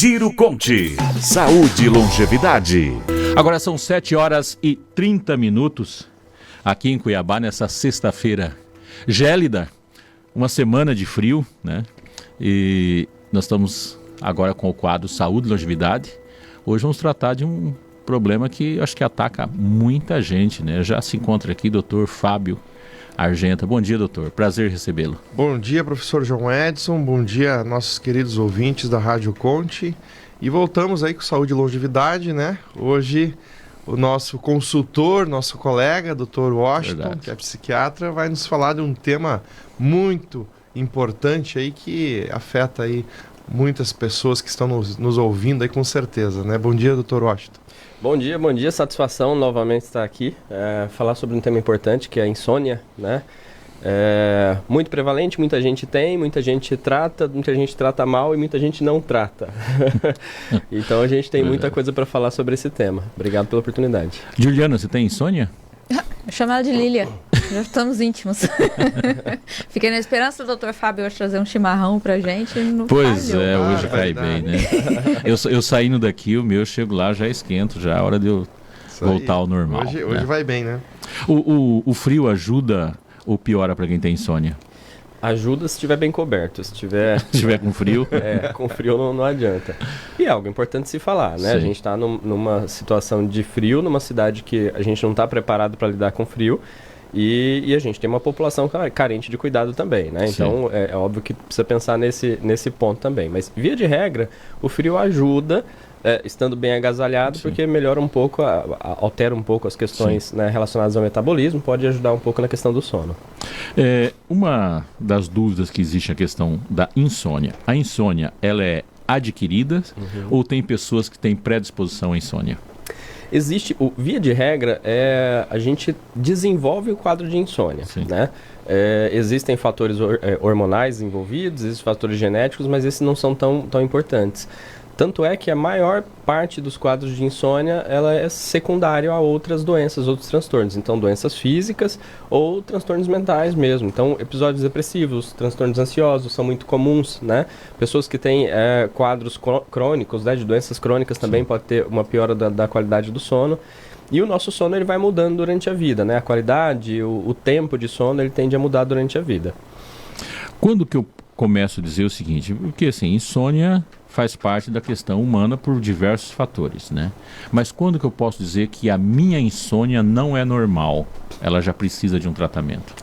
Giro Conte. Saúde e longevidade. Agora são 7h30 aqui em Cuiabá, nessa sexta-feira gélida, uma semana de frio, né? E nós estamos agora com o quadro Saúde e Longevidade. Hoje vamos tratar de um problema que acho que ataca muita gente, né? Já se encontra aqui o Dr. Fábio Argenta. Bom dia, doutor. Prazer recebê-lo. Bom dia, professor João Edson. Bom dia, nossos queridos ouvintes da Rádio Conte. E voltamos aí com Saúde e Longevidade, né? Hoje, o nosso consultor, nosso colega, Dr. Washington, Verdade. que é psiquiatra, vai nos falar de um tema muito importante aí que afeta aí muitas pessoas que estão nos ouvindo aí com certeza, né? Bom dia, Dr. Washington. Bom dia, satisfação novamente estar aqui, falar sobre um tema importante que é a insônia, né? Muito prevalente, muita gente tem, muita gente trata mal e muita gente não trata. Então a gente tem muita coisa para falar sobre esse tema. Obrigado pela oportunidade. Juliana, você tem insônia? Chama ela de Lília, já estamos íntimos. Fiquei na esperança do Dr. Fábio hoje trazer um chimarrão pra gente. Não Pois falhou. é, hoje cai bem, né? Eu saindo daqui, o meu, chego lá, já esquento, já é hora de eu voltar ao normal. Hoje né? vai bem, né? O frio ajuda ou piora para quem tem insônia? Ajuda se estiver bem coberto, se tiver Com frio? com frio não adianta. E é algo importante se falar, né? Sim. A gente está numa situação de frio, numa cidade que a gente não está preparado para lidar com frio e a gente tem uma população carente de cuidado também, né? Então é óbvio que precisa pensar nesse ponto também. Mas via de regra, o frio ajuda, estando bem agasalhado, porque melhora um pouco, altera um pouco as questões, né, relacionadas ao metabolismo, pode ajudar um pouco na questão do sono. Uma das dúvidas que existe é a questão da insônia. A insônia, ela é adquirida ou tem pessoas que têm predisposição à insônia? Existe, via de regra, a gente desenvolve o quadro de insônia, né? Existem fatores hormonais envolvidos, existem fatores genéticos, mas esses não são tão importantes. Tanto é que a maior parte dos quadros de insônia ela é secundária a outras doenças, outros transtornos. Então, doenças físicas ou transtornos mentais mesmo. Então, episódios depressivos, transtornos ansiosos são muito comuns, né? Pessoas que têm quadros crônicos, né, de doenças crônicas também pode ter uma piora da qualidade do sono. E o nosso sono ele vai mudando durante a vida, né? A qualidade, o tempo de sono, ele tende a mudar durante a vida. Quando que eu começo a dizer o seguinte, porque assim, insônia faz parte da questão humana por diversos fatores, né? Mas quando que eu posso dizer que a minha insônia não é normal? Ela já precisa de um tratamento?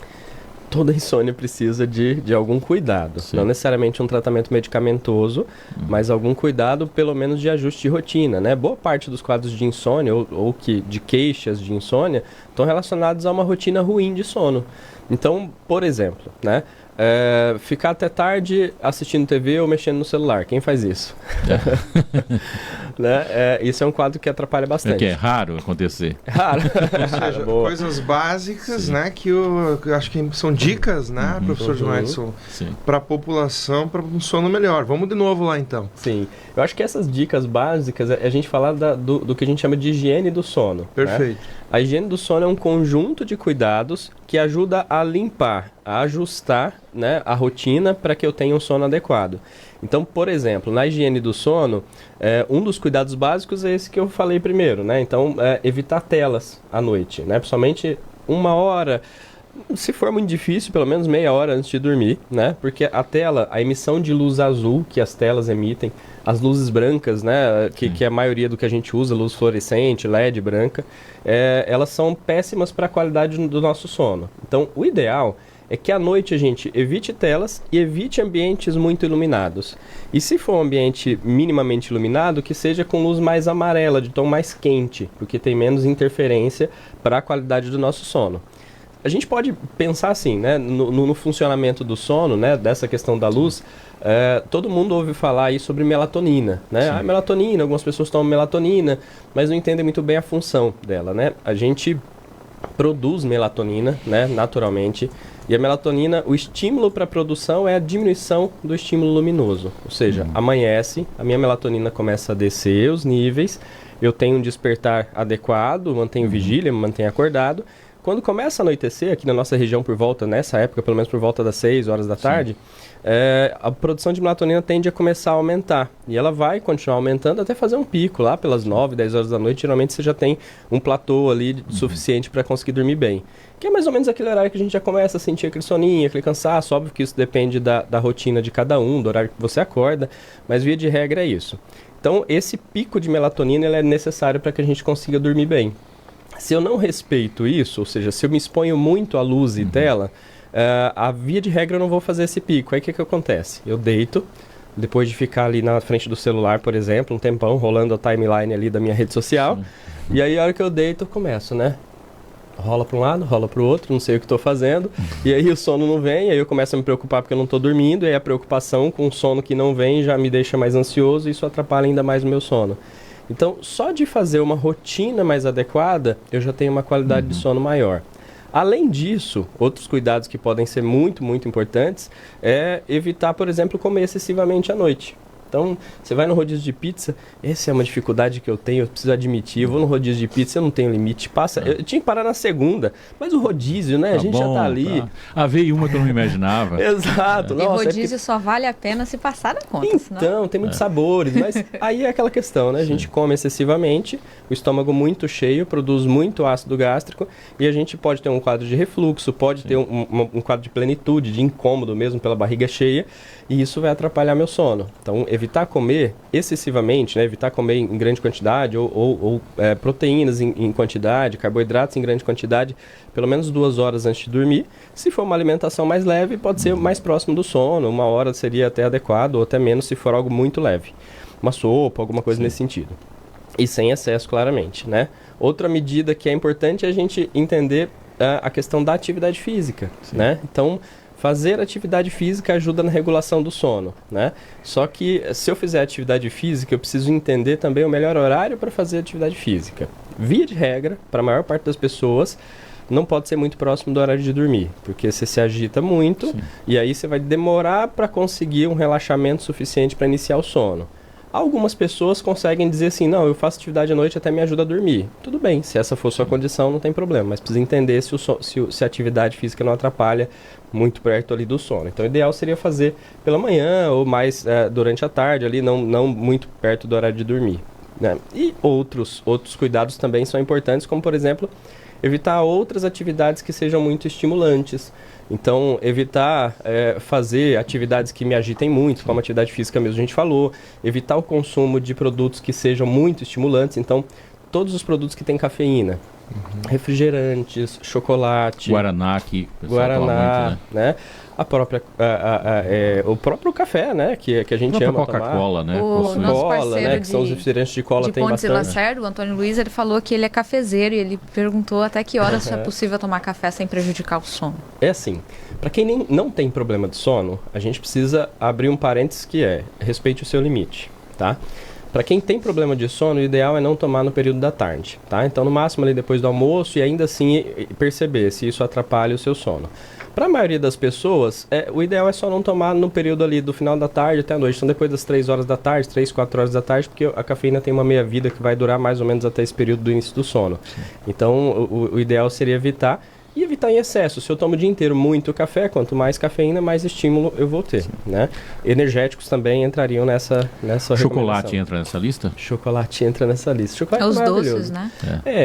Toda insônia precisa de algum cuidado. Sim. Não necessariamente um tratamento medicamentoso, mas algum cuidado, pelo menos de ajuste de rotina, né? Boa parte dos quadros de insônia ou de queixas de insônia estão relacionados a uma rotina ruim de sono. Então, por exemplo, né? Ficar até tarde assistindo TV ou mexendo no celular. Quem faz isso? Né? Isso é um quadro que atrapalha bastante. É raro acontecer. Raro. Ou seja, coisas básicas, né? Que eu acho que são dicas, né, professor João Edson, para a população, para um sono melhor. Vamos de novo lá, então. Sim. Eu acho que essas dicas básicas, a gente falar do que a gente chama de higiene do sono. Perfeito. Né? A higiene do sono é um conjunto de cuidados que ajuda a limpar, a ajustar, né, a rotina para que eu tenha um sono adequado. Então, por exemplo, na higiene do sono, um dos cuidados básicos é esse que eu falei primeiro, né? Então, evitar telas à noite, né? Principalmente 1 hora, se for muito difícil, pelo menos meia hora antes de dormir, né? Porque a tela, a emissão de luz azul que as telas emitem, as luzes brancas, né? Que é a maioria do que a gente usa, luz fluorescente, LED branca, elas são péssimas para a qualidade do nosso sono. Então, o ideal é que à noite a gente evite telas e evite ambientes muito iluminados. E se for um ambiente minimamente iluminado, que seja com luz mais amarela, de tom mais quente, porque tem menos interferência para a qualidade do nosso sono. A gente pode pensar assim, né, no funcionamento do sono, né, dessa questão da luz. Todo mundo ouve falar aí sobre melatonina, né? Melatonina, algumas pessoas tomam melatonina, mas não entendem muito bem a função dela, né? A gente produz melatonina, né, naturalmente. E a melatonina, o estímulo para a produção é a diminuição do estímulo luminoso. Ou seja, amanhece, a minha melatonina começa a descer os níveis, eu tenho um despertar adequado, mantenho vigília, me mantenho acordado. Quando começa a anoitecer, aqui na nossa região por volta, nessa época, pelo menos por volta das 6 horas da tarde, a produção de melatonina tende a começar a aumentar. E ela vai continuar aumentando até fazer um pico lá pelas 9, 10 horas da noite. Geralmente você já tem um platô ali suficiente para conseguir dormir bem. Que é mais ou menos aquele horário que a gente já começa a sentir aquele soninho, aquele cansaço. Óbvio que isso depende da rotina de cada um, do horário que você acorda, mas via de regra é isso. Então, esse pico de melatonina ele é necessário para que a gente consiga dormir bem. Se eu não respeito isso, ou seja, se eu me exponho muito à luz e tela, a via de regra eu não vou fazer esse pico. Aí o que acontece? Eu deito, depois de ficar ali na frente do celular, por exemplo, um tempão, rolando a timeline ali da minha rede social, e aí a hora que eu deito eu começo, né? Rola para um lado, rola para o outro, não sei o que estou fazendo, e aí o sono não vem, aí eu começo a me preocupar porque eu não estou dormindo, e aí a preocupação com o sono que não vem já me deixa mais ansioso e isso atrapalha ainda mais o meu sono. Então, só de fazer uma rotina mais adequada, eu já tenho uma qualidade de sono maior. Além disso, outros cuidados que podem ser muito, muito importantes é evitar, por exemplo, comer excessivamente à noite. Então, você vai no rodízio de pizza, essa é uma dificuldade que eu tenho, eu preciso admitir, eu vou no rodízio de pizza, eu não tenho limite, eu tinha que parar na segunda, mas o rodízio, né, a gente já tá ali. Tá. Veio uma que eu não imaginava. Exato. E rodízio só vale a pena se passar da conta. Então, tem muitos sabores, mas aí é aquela questão, né, a gente come excessivamente, o estômago muito cheio, produz muito ácido gástrico, e a gente pode ter um quadro de refluxo, pode ter um quadro de plenitude, de incômodo mesmo pela barriga cheia, e isso vai atrapalhar meu sono. Então, evitar comer excessivamente, né? Evitar comer em grande quantidade ou proteínas em quantidade, carboidratos em grande quantidade, pelo menos 2 horas antes de dormir. Se for uma alimentação mais leve, pode ser mais próximo do sono, 1 hora seria até adequado, ou até menos se for algo muito leve. Uma sopa, alguma coisa nesse sentido. E sem excesso, claramente, né? Outra medida que é importante é a gente entender a questão da atividade física, né? Então, fazer atividade física ajuda na regulação do sono, né? Só que se eu fizer atividade física, eu preciso entender também o melhor horário para fazer atividade física. Via de regra, para a maior parte das pessoas, não pode ser muito próximo do horário de dormir, porque você se agita muito e aí você vai demorar para conseguir um relaxamento suficiente para iniciar o sono. Algumas pessoas conseguem dizer assim, não, eu faço atividade à noite até me ajuda a dormir. Tudo bem, se essa for sua condição, não tem problema, mas precisa entender se a atividade física não atrapalha muito perto ali do sono. Então, o ideal seria fazer pela manhã ou mais durante a tarde, ali, não muito perto do horário de dormir, né? E outros cuidados também são importantes, como, por exemplo, evitar outras atividades que sejam muito estimulantes. Então, evitar fazer atividades que me agitem muito, como atividade física mesmo a gente falou. Evitar o consumo de produtos que sejam muito estimulantes. Então, todos os produtos que têm cafeína. Refrigerantes, chocolate. Guaraná, que o pessoal toma muito, né? A própria, o próprio café, né? Que a gente ama tomar. Coca-Cola, né? O nosso parceiro né? Que são os refrigerantes de cola, tem Pontes e bastante. Lacerda, o Antônio Luiz, ele falou que ele é cafezeiro e ele perguntou até que horas é possível tomar café sem prejudicar o sono. É assim, para quem não tem problema de sono, a gente precisa abrir um parênteses que respeite o seu limite, tá? Para quem tem problema de sono, o ideal é não tomar no período da tarde, tá? Então, no máximo ali depois do almoço e ainda assim perceber se isso atrapalha o seu sono. Para a maioria das pessoas, o ideal é só não tomar no período ali do final da tarde até a noite. Então, depois das 3 horas da tarde, 3, 4 horas da tarde, porque a cafeína tem uma meia-vida que vai durar mais ou menos até esse período do início do sono. Então, o ideal seria evitar. E evitar em excesso. Se eu tomo o dia inteiro muito café, quanto mais cafeína, mais estímulo eu vou ter, né? Energéticos também entrariam nessa Chocolate entra nessa lista? Chocolate entra nessa lista. Chocolate Os maravilhoso. doces, né?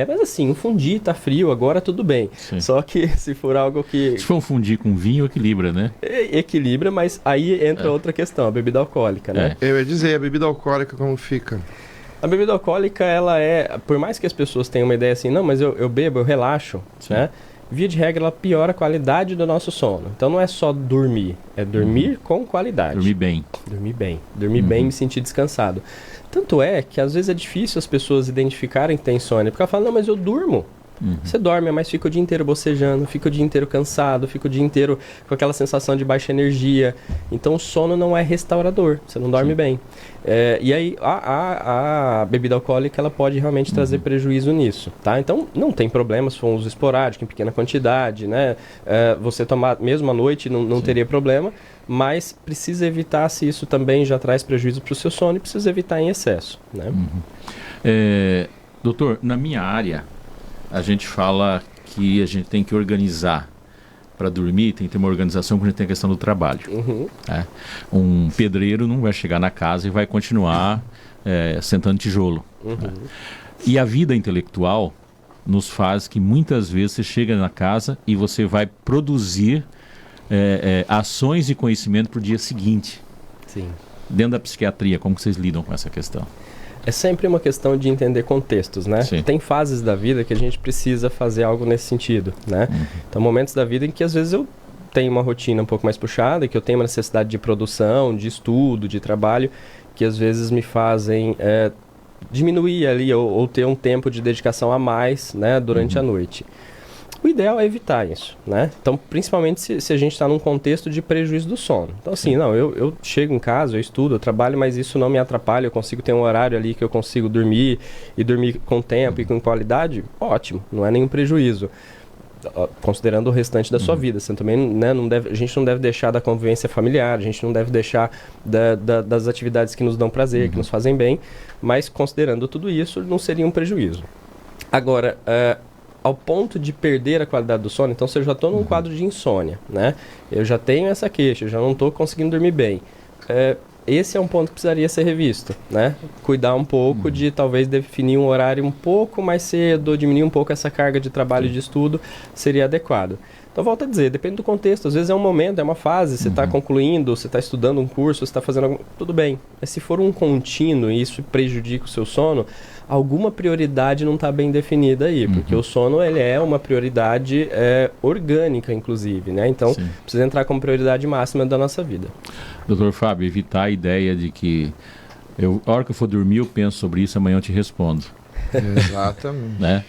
Mas assim, um fundi tá frio, agora tudo bem. Sim. Só que se for algo que... Se for um fundir com vinho, equilibra, né? Equilibra, mas aí entra outra questão, a bebida alcoólica, né? Eu ia dizer, a bebida alcoólica como fica? A bebida alcoólica, ela por mais que as pessoas tenham uma ideia assim, não, mas eu bebo, eu relaxo, né? Via de regra, ela piora a qualidade do nosso sono. Então, não é só dormir, é dormir com qualidade. Dormir bem. Dormir bem e me sentir descansado. Tanto é que, às vezes, é difícil as pessoas identificarem que tem insônia, porque ela fala, não, mas eu durmo. Você dorme, mas fica o dia inteiro bocejando, fica o dia inteiro cansado, fica o dia inteiro com aquela sensação de baixa energia. Então, o sono não é restaurador, você não dorme bem. E aí, a bebida alcoólica, ela pode realmente trazer prejuízo nisso, tá? Então, não tem problema se for um uso esporádico, em pequena quantidade, né? Você tomar mesmo à noite não teria problema, mas precisa evitar se isso também já traz prejuízo para o seu sono e precisa evitar em excesso, né? Doutor, na minha área, a gente fala que a gente tem que organizar para dormir, tem que ter uma organização quando a gente tem a questão do trabalho. Né? Um pedreiro não vai chegar na casa e vai continuar sentando tijolo. Né? E a vida intelectual nos faz que muitas vezes você chega na casa e você vai produzir ações de conhecimento para o dia seguinte. Sim. Dentro da psiquiatria, como que vocês lidam com essa questão? É sempre uma questão de entender contextos, né? Sim. Tem fases da vida que a gente precisa fazer algo nesse sentido, né? Então, momentos da vida em que às vezes eu tenho uma rotina um pouco mais puxada, que eu tenho uma necessidade de produção, de estudo, de trabalho, que às vezes me fazem diminuir ali ou ter um tempo de dedicação a mais, né, durante a noite. O ideal é evitar isso, né? Então, principalmente se a gente está num contexto de prejuízo do sono. Então, assim, não, eu chego em casa, eu estudo, eu trabalho, mas isso não me atrapalha, eu consigo ter um horário ali que eu consigo dormir, e dormir com tempo e com qualidade, ótimo, não é nenhum prejuízo. Considerando o restante da sua vida. Você também, né, a gente não deve deixar da convivência familiar, a gente não deve deixar das atividades que nos dão prazer, que nos fazem bem, mas considerando tudo isso, não seria um prejuízo. Agora, ao ponto de perder a qualidade do sono, então se eu já estou num quadro de insônia, né, eu já tenho essa queixa, eu já não estou conseguindo dormir bem, esse é um ponto que precisaria ser revisto, né? Cuidar um pouco de talvez definir um horário um pouco mais cedo, ou diminuir um pouco essa carga de trabalho e de estudo, seria adequado. Então, volto a dizer, depende do contexto. Às vezes é um momento, é uma fase, você está concluindo, você está estudando um curso, você está fazendo tudo bem. Mas se for um contínuo e isso prejudica o seu sono, alguma prioridade não está bem definida aí, porque o sono ele é uma prioridade orgânica, inclusive, né? Então, precisa entrar como prioridade máxima da nossa vida. Doutor Fábio, evitar a ideia de que a hora que eu for dormir eu penso sobre isso, amanhã eu te respondo. Exatamente. Né?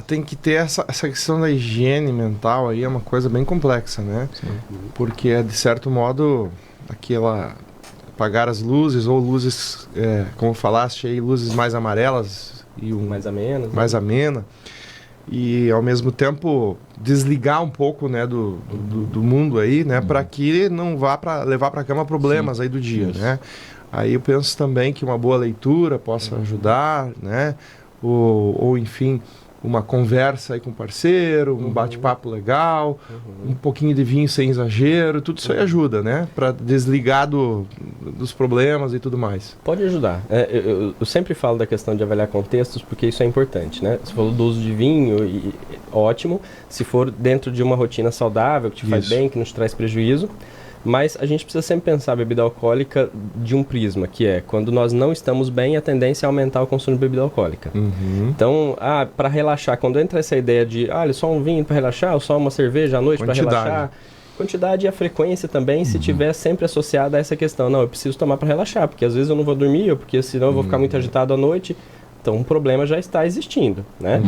Tem que ter essa questão da higiene mental aí, é uma coisa bem complexa, né? Porque de certo modo, apagar as luzes, ou luzes, como falaste aí, luzes mais amarelas e mais amena. Mais amena. E ao mesmo tempo desligar um pouco, né, do mundo aí, né, para que não vá levar para a cama problemas aí do dia, né? Aí eu penso também que uma boa leitura possa ajudar, né? Ou enfim, uma conversa aí com o parceiro, um bate-papo legal, um pouquinho de vinho sem exagero, tudo isso aí ajuda, né? Para desligar dos problemas e tudo mais. Pode ajudar. Eu sempre falo da questão de avaliar contextos, porque isso é importante, né? Você falou do uso de vinho, ótimo. Se for dentro de uma rotina saudável, que te faz bem, que não te traz prejuízo. Mas a gente precisa sempre pensar a bebida alcoólica de um prisma, que é quando nós não estamos bem, a tendência é aumentar o consumo de bebida alcoólica. Então, para relaxar, quando entra essa ideia de, só um vinho para relaxar, ou só uma cerveja à noite para relaxar, quantidade e a frequência também, se tiver sempre associada a essa questão, não, eu preciso tomar para relaxar, porque às vezes eu não vou dormir, ou porque senão eu vou ficar muito agitado à noite. Então, um problema já está existindo, né?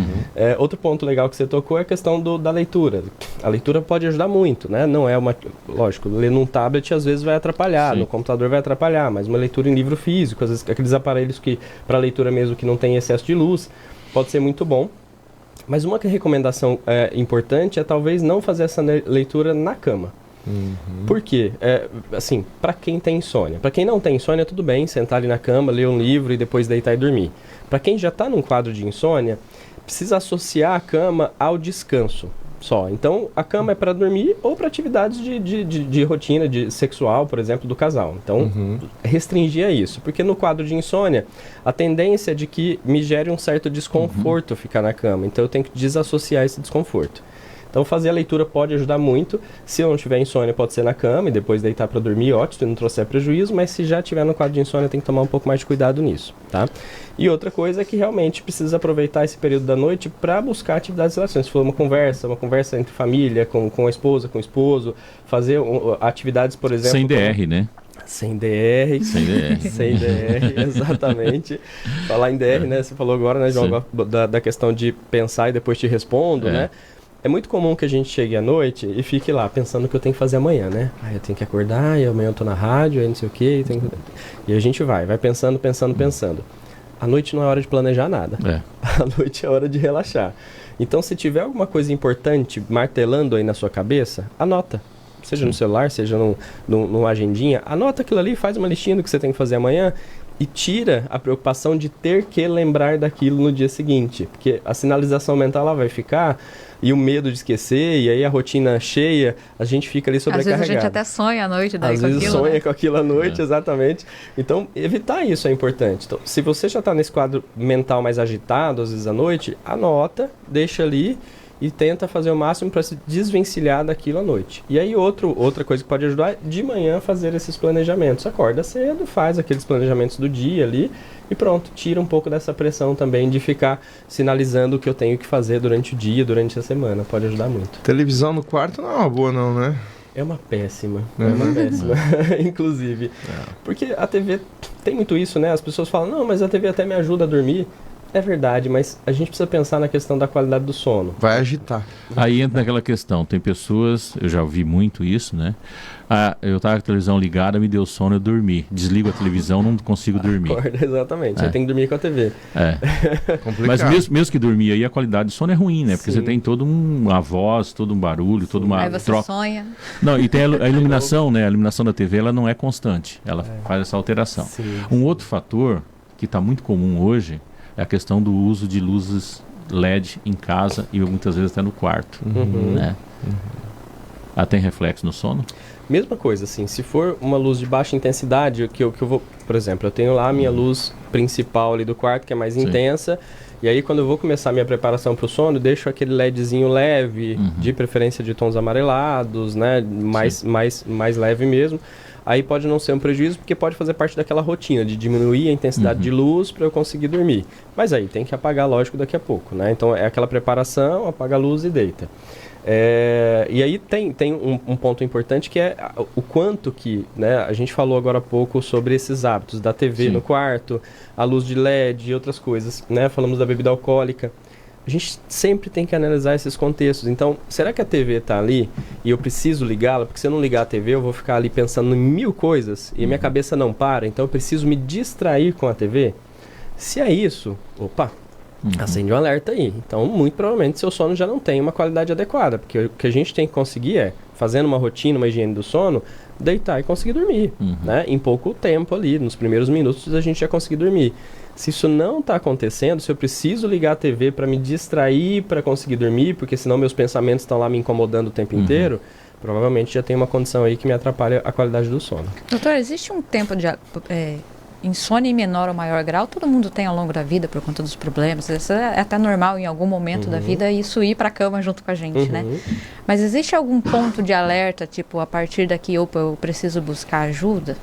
Outro ponto legal que você tocou é a questão da leitura. A leitura pode ajudar muito, né? Não é uma... Lógico, ler num tablet às vezes vai atrapalhar, no computador vai atrapalhar, mas uma leitura em livro físico, às vezes aqueles aparelhos que, para leitura mesmo, que não tem excesso de luz, pode ser muito bom. Mas uma recomendação importante é talvez não fazer essa leitura na cama. Por quê? Assim, para quem tem insônia. Para quem não tem insônia, tudo bem, sentar ali na cama, ler um livro e depois deitar e dormir. Para quem já está num quadro de insônia, precisa associar a cama ao descanso só. Então, a cama é para dormir ou para atividades de rotina sexual, por exemplo, do casal. Então, restringir a isso. Porque no quadro de insônia, a tendência é de que me gere um certo desconforto ficar na cama. Então, eu tenho que desassociar esse desconforto. Então, fazer a leitura pode ajudar muito. Se eu não tiver insônia, pode ser na cama e depois deitar para dormir, ótimo, se não trouxer prejuízo. Mas se já tiver no quadro de insônia, tem que tomar um pouco mais de cuidado nisso, tá? E outra coisa é que realmente precisa aproveitar esse período da noite para buscar atividades de relações. Se for uma conversa entre família, com a esposa, com o esposo, fazer atividades, por exemplo... Sem DR, né? Sem DR. Sem DR. Sem DR, exatamente. Falar em DR, né? Você falou agora, né, João, da questão de pensar e depois te respondo, né? É muito comum que a gente chegue à noite e fique lá pensando o que eu tenho que fazer amanhã, né? Eu tenho que acordar, e amanhã eu tô na rádio, aí não sei o quê. E a gente vai pensando. A noite não é hora de planejar nada. A noite é hora de relaxar. Então, se tiver alguma coisa importante martelando aí na sua cabeça, anota. Seja no celular, seja numa agendinha. Anota aquilo ali, faz uma listinha do que você tem que fazer amanhã e tira a preocupação de ter que lembrar daquilo no dia seguinte, porque a sinalização mental ela vai ficar, e o medo de esquecer, e aí a rotina cheia, a gente fica ali Às sobrecarregado. vezes a gente até sonha à noite daí Às com vezes aquilo, sonha né? com aquilo à noite, exatamente. Então, evitar isso é importante. Então, se você já está nesse quadro mental mais agitado, às vezes à noite, anota, deixa ali e tenta fazer o máximo para se desvencilhar daquilo à noite. E aí outra coisa que pode ajudar é de manhã fazer esses planejamentos. Acorda cedo, faz aqueles planejamentos do dia ali e pronto, tira um pouco dessa pressão também de ficar sinalizando o que eu tenho que fazer durante o dia, durante a semana. Pode ajudar muito. Televisão no quarto não é uma boa não, né? É uma péssima, inclusive. Porque a TV tem muito isso, né? As pessoas falam, não, mas a TV até me ajuda a dormir. É verdade, mas a gente precisa pensar na questão da qualidade do sono. Vai agitar. Aí entra naquela questão, tem pessoas, eu já ouvi muito isso, né? Ah, eu tava com a televisão ligada, me deu sono, eu dormi. Desligo a televisão, não consigo dormir. Acorda, exatamente, você tem que dormir com a TV. Mas mesmo que dormir aí, a qualidade do sono é ruim, né? Porque Sim. você tem toda uma voz, todo um barulho, toda uma Aí você troca. sonha. Não, e tem a iluminação, né? A iluminação da TV, ela não é constante. Ela faz essa alteração. Sim. Um outro fator que está muito comum hoje é a questão do uso de luzes LED em casa e muitas vezes até no quarto, né? Ah, tem reflexo no sono? Mesma coisa, assim, se for uma luz de baixa intensidade, que eu vou, por exemplo, eu tenho lá a minha luz principal ali do quarto, que é mais intensa, e aí quando eu vou começar a minha preparação para o sono, eu deixo aquele LEDzinho leve, de preferência de tons amarelados, né, mais leve mesmo. Aí pode não ser um prejuízo, porque pode fazer parte daquela rotina de diminuir a intensidade de luz para eu conseguir dormir. Mas aí tem que apagar, lógico, daqui a pouco, né? Então é aquela preparação, apaga a luz e deita. E aí tem um ponto importante que é o quanto que, né, a gente falou agora há pouco sobre esses hábitos da TV no quarto, a luz de LED e outras coisas, né? Falamos da bebida alcoólica. A gente sempre tem que analisar esses contextos. Então, será que a TV está ali e eu preciso ligá-la? Porque se eu não ligar a TV, eu vou ficar ali pensando em 1000 coisas e minha cabeça não para. Então, eu preciso me distrair com a TV? Se é isso, acende um alerta aí. Então, muito provavelmente, seu sono já não tem uma qualidade adequada. Porque o que a gente tem que conseguir é, fazendo uma rotina, uma higiene do sono, deitar e conseguir dormir. Né? Em pouco tempo ali, nos primeiros minutos, a gente já conseguir dormir. Se isso não está acontecendo, se eu preciso ligar a TV para me distrair, para conseguir dormir, porque senão meus pensamentos estão lá me incomodando o tempo inteiro, provavelmente já tem uma condição aí que me atrapalha a qualidade do sono. Doutor, existe um tempo de insônia em menor ou maior grau? Todo mundo tem ao longo da vida por conta dos problemas. Isso é até normal em algum momento da vida isso ir para a cama junto com a gente, né? Mas existe algum ponto de alerta, tipo, a partir daqui, eu preciso buscar ajuda?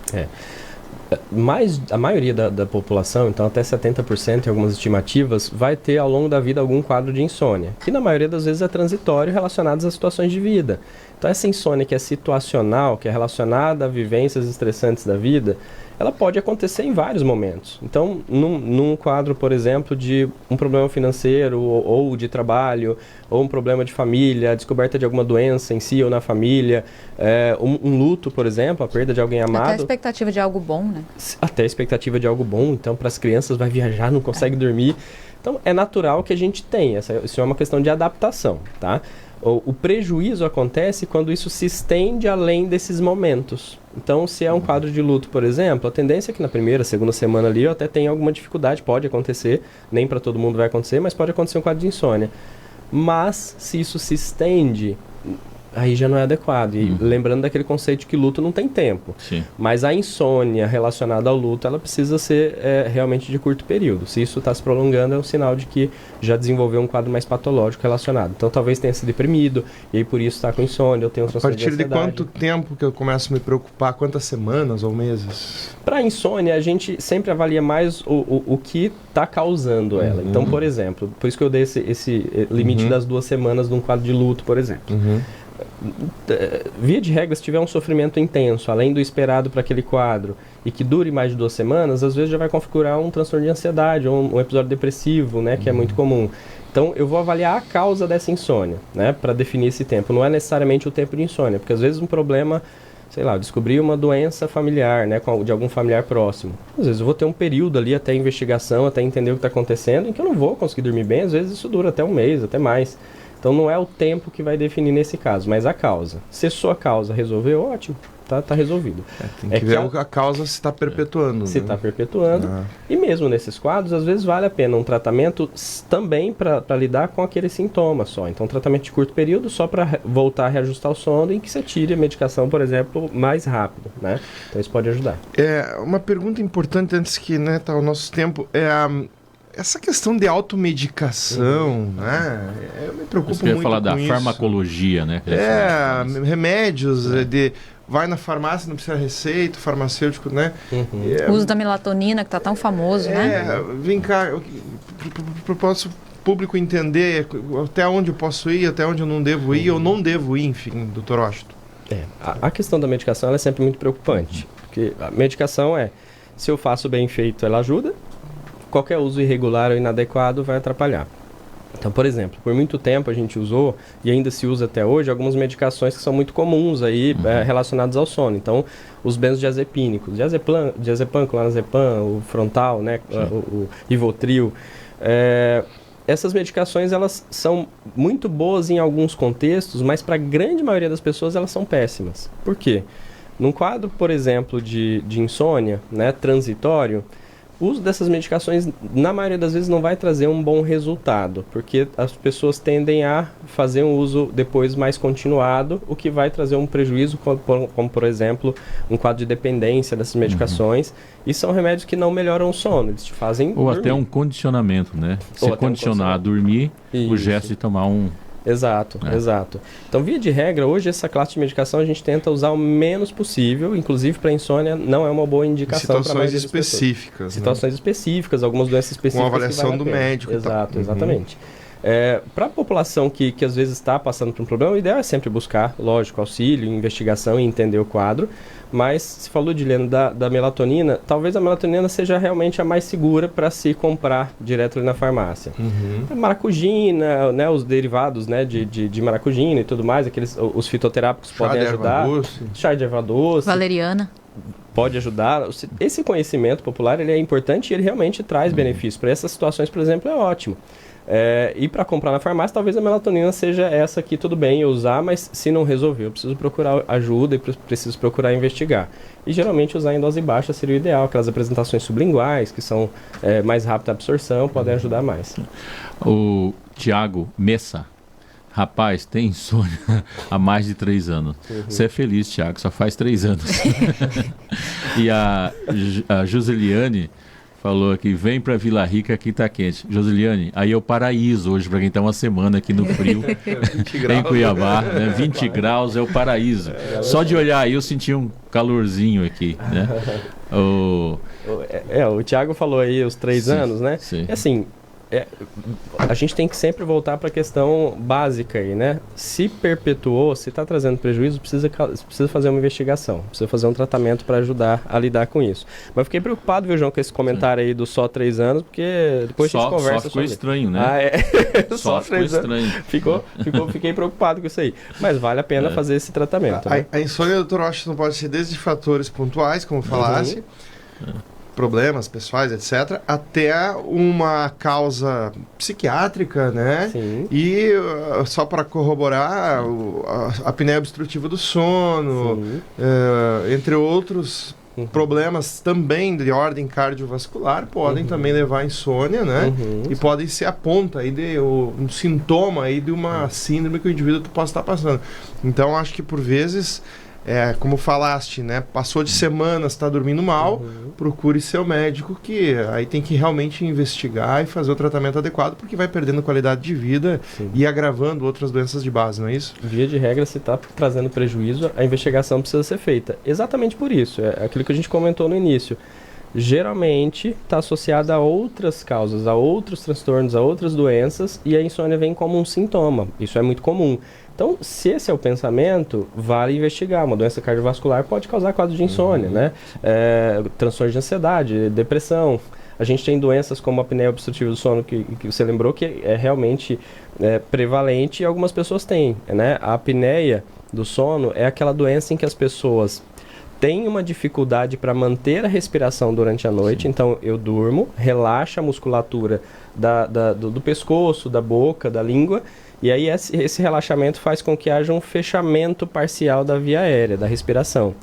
A maioria da população, então até 70% em algumas estimativas, vai ter ao longo da vida algum quadro de insônia, que na maioria das vezes é transitório, relacionado a situações de vida. Então essa insônia que é situacional, que é relacionada a vivências estressantes da vida, ela pode acontecer em vários momentos. Então, num quadro, por exemplo, de um problema financeiro ou de trabalho, ou um problema de família, a descoberta de alguma doença em si ou na família, um luto, por exemplo, a perda de alguém amado. Até a expectativa de algo bom, né? Até a expectativa de algo bom. Então, para as crianças, vai viajar, não consegue dormir. Então, é natural que a gente tenha. Isso é uma questão de adaptação, tá? O prejuízo acontece quando isso se estende além desses momentos. Então, se é um quadro de luto, por exemplo, a tendência é que na primeira, segunda semana ali eu até tenha alguma dificuldade, pode acontecer, nem para todo mundo vai acontecer, mas pode acontecer um quadro de insônia. Mas, se isso se estende, aí já não é adequado. E lembrando daquele conceito de que luto não tem tempo. Sim. Mas a insônia relacionada ao luto, ela precisa ser realmente de curto período. Se isso está se prolongando, é um sinal de que já desenvolveu um quadro mais patológico relacionado. Então, talvez tenha se deprimido, e aí por isso está com insônia, ou tem um A transtorno de partir de ansiedade. quanto tempo que eu começo a me preocupar? Quantas semanas ou meses? Para insônia, a gente sempre avalia mais o que está causando ela. Então, por exemplo, por isso que eu dei esse limite das 2 semanas de um quadro de luto, por exemplo. Via de regra, se tiver um sofrimento intenso, além do esperado para aquele quadro, e que dure mais de 2 semanas, às vezes já vai configurar um transtorno de ansiedade ou um episódio depressivo, né, que é muito comum. Então, eu vou avaliar a causa dessa insônia, né, para definir esse tempo. Não é necessariamente o tempo de insônia, porque às vezes um problema, sei lá, eu descobri uma doença familiar, né, de algum familiar próximo. Às vezes eu vou ter um período ali até investigação, até entender o que está acontecendo, em que eu não vou conseguir dormir bem. Às vezes isso dura até 1 mês, até mais. Então não é o tempo que vai definir nesse caso, mas a causa. Se sua causa resolver, ótimo. tá resolvido. Tem que ver a causa se está perpetuando. Se está perpetuando. E mesmo nesses quadros, às vezes vale a pena um tratamento também para lidar com aquele sintoma só. Então, um tratamento de curto período só para voltar a reajustar o sono e que você tire a medicação, por exemplo, mais rápido, né? Então, isso pode ajudar. Uma pergunta importante antes que, né, tá o nosso tempo, essa questão de automedicação, né? Eu me preocupo muito com isso. Eu ia falar da farmacologia, né? Remédios, vai na farmácia, não precisa receita, farmacêutico, né? O uso da melatonina, que tá tão famoso, né? Vem cá, para o nosso público entender até onde eu posso ir, até onde eu não devo ir, ou não devo ir, enfim, doutor Washington. A questão da medicação ela é sempre muito preocupante, porque a medicação se eu faço bem feito, ela ajuda, qualquer uso irregular ou inadequado vai atrapalhar. Então, por exemplo, por muito tempo a gente usou, e ainda se usa até hoje, algumas medicações que são muito comuns aí, relacionadas ao sono. Então, os benzodiazepínicos, diazepam, clonazepam, o frontal, né, o Rivotril. Essas medicações, elas são muito boas em alguns contextos, mas para a grande maioria das pessoas elas são péssimas. Por quê? Num quadro, por exemplo, de insônia, né, transitório, o uso dessas medicações, na maioria das vezes, não vai trazer um bom resultado, porque as pessoas tendem a fazer um uso depois mais continuado, o que vai trazer um prejuízo, como por exemplo, um quadro de dependência dessas medicações, e são remédios que não melhoram o sono, eles te fazem Ou dormir. até um condicionamento, né? Se condicionar a dormir, o gesto de tomar um... Exato. Então, via de regra, hoje essa classe de medicação a gente tenta usar o menos possível, inclusive para insônia não é uma boa indicação. Situações específicas. Situações específicas, algumas doenças específicas. Com avaliação do médico. Exato, exatamente. Para a população que às vezes está passando por um problema, o ideal é sempre buscar, lógico, auxílio, investigação e entender o quadro. Mas, se falou, Diliano, da melatonina, talvez a melatonina seja realmente a mais segura para se comprar direto ali na farmácia. A maracujina, né, os derivados, né, de maracujina e tudo mais, os fitoterápicos podem ajudar. Chá de erva doce. Valeriana. Pode ajudar. Esse conhecimento popular ele é importante e ele realmente traz benefícios. Para essas situações, por exemplo, é ótimo. E para comprar na farmácia, talvez a melatonina seja essa aqui, tudo bem eu usar, mas se não resolver, eu preciso procurar ajuda e preciso procurar investigar. E geralmente usar em dose baixa seria o ideal, aquelas apresentações sublinguais, que são mais rápida a absorção, podem ajudar mais. O Tiago Messa, rapaz, tem insônia há mais de 3 anos. Você é feliz, Tiago, só faz 3 anos. E a Joseliane falou aqui, vem pra Vila Rica, aqui tá quente. Joseliane, aí é o paraíso hoje, pra quem tá uma semana aqui no frio, em Cuiabá, né? 20 graus é o paraíso. Só de olhar aí eu senti um calorzinho aqui, né? O Thiago falou aí os 3 anos, né? Sim. E assim, a gente tem que sempre voltar para a questão básica aí, né? Se perpetuou, se está trazendo prejuízo, precisa fazer uma investigação, precisa fazer um tratamento para ajudar a lidar com isso. Mas fiquei preocupado, viu, João, com esse comentário aí do só 3 anos, porque depois a gente conversa. Só ficou estranho, né? Só ficou estranho. Fiquei preocupado com isso aí. Mas vale a pena fazer esse tratamento. Né? A insônia, doutor, acho que não pode ser desde fatores pontuais, como falasse, problemas pessoais, etc., até uma causa psiquiátrica, né? Sim. E só para corroborar, a apneia obstrutiva do sono, entre outros problemas também de ordem cardiovascular podem também levar à insônia, né? E podem ser a ponta aí de um sintoma aí de uma síndrome que o indivíduo possa estar passando. Então, acho que por vezes como falaste, né? Passou de semanas, está dormindo mal, procure seu médico, que aí tem que realmente investigar e fazer o tratamento adequado, porque vai perdendo qualidade de vida e agravando outras doenças de base, não é isso? Via de regra, se está trazendo prejuízo, a investigação precisa ser feita. Exatamente por isso, é aquilo que a gente comentou no início. Geralmente está associada a outras causas, a outros transtornos, a outras doenças, e a insônia vem como um sintoma. Isso é muito comum. Então, se esse é o pensamento, vale investigar. Uma doença cardiovascular pode causar quadro de insônia, né? Transtornos de ansiedade, depressão. A gente tem doenças como a apneia obstrutiva do sono, que você lembrou, que é realmente prevalente e algumas pessoas têm, né? A apneia do sono é aquela doença em que as pessoas têm uma dificuldade para manter a respiração durante a noite. Então, eu durmo, relaxa a musculatura do pescoço, da boca, da língua, e aí esse relaxamento faz com que haja um fechamento parcial da via aérea, da respiração.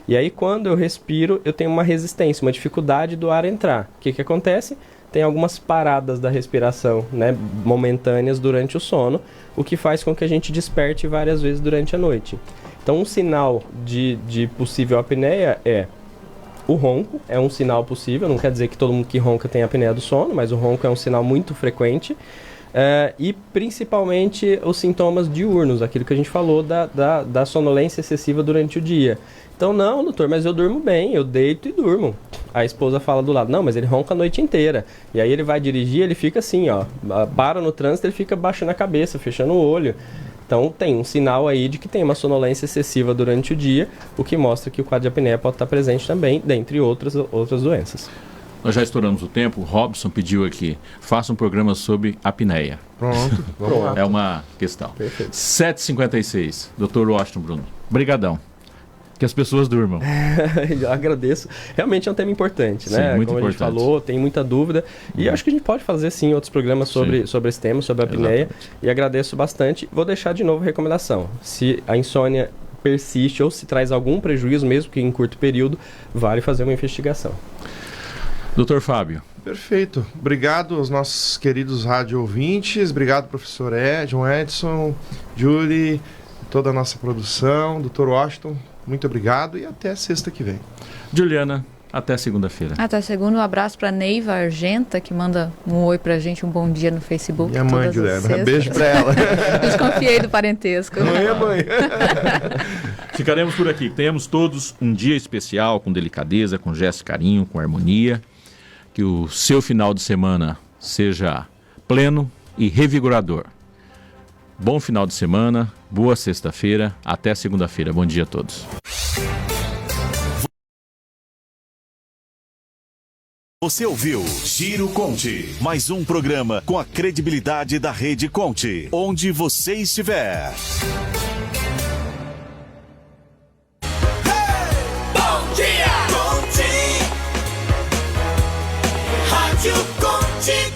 E aí, quando eu respiro, eu tenho uma resistência, uma dificuldade do ar entrar. O que que acontece? Tem algumas paradas da respiração, né, momentâneas durante o sono, o que faz com que a gente desperte várias vezes durante a noite. Então, um sinal de possível apneia é o ronco, é um sinal possível, não quer dizer que todo mundo que ronca tem apneia do sono, mas o ronco é um sinal muito frequente. E principalmente os sintomas diurnos, aquilo que a gente falou da sonolência excessiva durante o dia. Então, não, doutor, mas eu durmo bem, eu deito e durmo. A esposa fala do lado, não, mas ele ronca a noite inteira. E aí ele vai dirigir, ele fica assim, ó, para no trânsito, ele fica baixando a cabeça, fechando o olho. Então, tem um sinal aí de que tem uma sonolência excessiva durante o dia, o que mostra que o quadro de apneia pode estar presente também, dentre outras doenças. Nós já estouramos o tempo, o Robson pediu aqui, faça um programa sobre apneia. Pronto, vamos lá. É uma questão. Perfeito. 7h56, Dr. Washington Bruno. Brigadão. Que as pessoas durmam. Eu agradeço. Realmente é um tema importante, Sim, né? muito Como importante. a gente falou, tem muita dúvida. E acho que a gente pode fazer, sim, outros programas sobre esse tema, sobre a apneia. Exatamente. E agradeço bastante. Vou deixar de novo a recomendação. Se a insônia persiste ou se traz algum prejuízo, mesmo que em curto período, vale fazer uma investigação. Dr. Fábio. Perfeito. Obrigado aos nossos queridos rádio ouvintes. Obrigado, professor John Edson, Julie, toda a nossa produção. Dr. Washington, muito obrigado e até sexta que vem. Juliana, até segunda-feira. Até segunda, um abraço para Neiva Argenta, que manda um oi pra gente, um bom dia no Facebook. Minha mãe, todas as Juliana. sextas. Beijo pra ela. Desconfiei do parentesco. Mãe é mãe. Ficaremos por aqui. Tenhamos todos um dia especial, com delicadeza, com gesto e carinho, com harmonia. Que o seu final de semana seja pleno e revigorador. Bom final de semana, boa sexta-feira, até segunda-feira. Bom dia a todos. Você ouviu Giro Conte, mais um programa com a credibilidade da Rede Conte, onde você estiver. Bom dia, Conte. Rádio Conte.